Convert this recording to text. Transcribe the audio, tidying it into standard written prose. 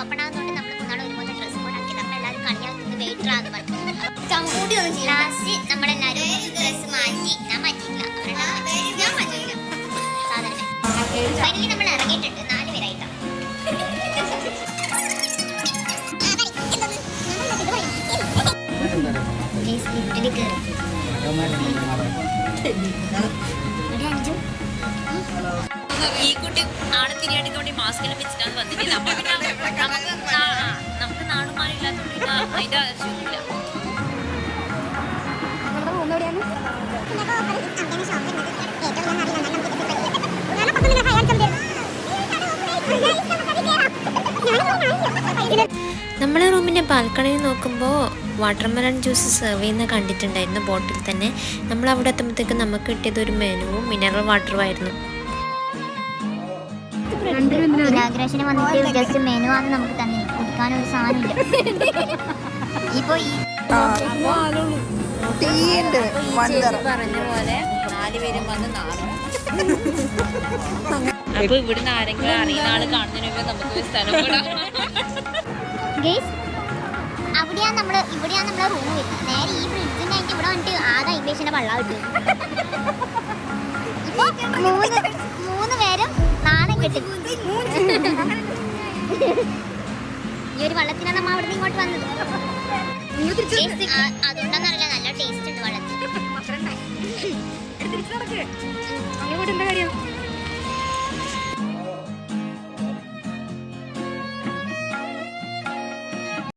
Open ആകുന്നതുകൊണ്ട് നമ്മൾ മൂന്നാളും ഒരുപോലെ ഡ്രസ് കോഡ് ആക്കിയത്. അപ്പോൾ എല്ലാവരും കളിയാക്കുന്നത് വെയിറ്റർ ആണെന്ന് പറഞ്ഞു. ചമ്മൂടി ഒന്നും ചെയ്യില്ല. ലാസ്റ്റ് നമ്മളെല്ലാവരും ഡ്രസ്സ് മാറ്റി. ഞാൻ മാറ്റിയില്ല, ഞാൻ മാറ്റിയില്ല സാധനം. ഫൈനലി നമ്മൾ ഇറങ്ങിയിട്ടുണ്ട് 4 പേരായിട്ടാണ്. ഈ കുട്ടി ആടെ തിരിയാണെങ്കിൽ വേണ്ടി മാസ്കെല്ലാം വെച്ചിട്ടാണ് വന്നിട്ട് നമുക്ക് നാടുമാരില്ലാത്തോണ്ട് അതിന്റെ ആവശ്യമൊന്നുമില്ല. നമ്മളെ റൂമിൻ്റെ ബാൽക്കണിയിൽ നോക്കുമ്പോൾ വാട്ടർമെലൺ ജ്യൂസ് സെർവ് ചെയ്യുന്ന കണ്ടിട്ടുണ്ടായിരുന്നു ബോട്ടിൽ തന്നെ. നമ്മൾ അവിടെ എത്തുമ്പോഴത്തേക്ക് നമുക്ക് കിട്ടിയത് ഒരു മെനുവും മിനറൽ വാട്ടറും ആയിരുന്നു. ഇനാഗ്രേഷന് വന്നിട്ട് ജസ്റ്റ് മെനു ആണ് നമുക്ക് തന്നെ, കുടിക്കാനൊരു സാധനമില്ല. ഇപ്പൊ പറഞ്ഞ പോലെ 4 പേരും വന്ന് 4. അപ്പൊ ഇവിടുന്ന് ആരെങ്കിലും അറിയുന്ന ആള് കാണുന്നതിന് മുമ്പ് നമുക്ക് സ്ഥലം കൂടാ. ഇവിടെയാണ് നമ്മളെ റൂം വരുന്നത്. നേരെ ഈ ഫ്രിഡ്ജിന്റെ ആയിട്ട് ഇവിടെ വന്നിട്ട് ആകെ ഇംഗ്ലീഷിന്റെ വെള്ളം കിട്ടും. ഇപ്പൊ 3 പേരും നാണം കിട്ടും. ഈ ഒരു വെള്ളത്തിനാണ് നമ്മൾ അവിടെ നിന്ന് ഇങ്ങോട്ട് വന്നത്. അതുകൊണ്ടാന്നറിയില്ല, നല്ല ടേസ്റ്റ് ഉണ്ട് വെള്ളത്തിൽ.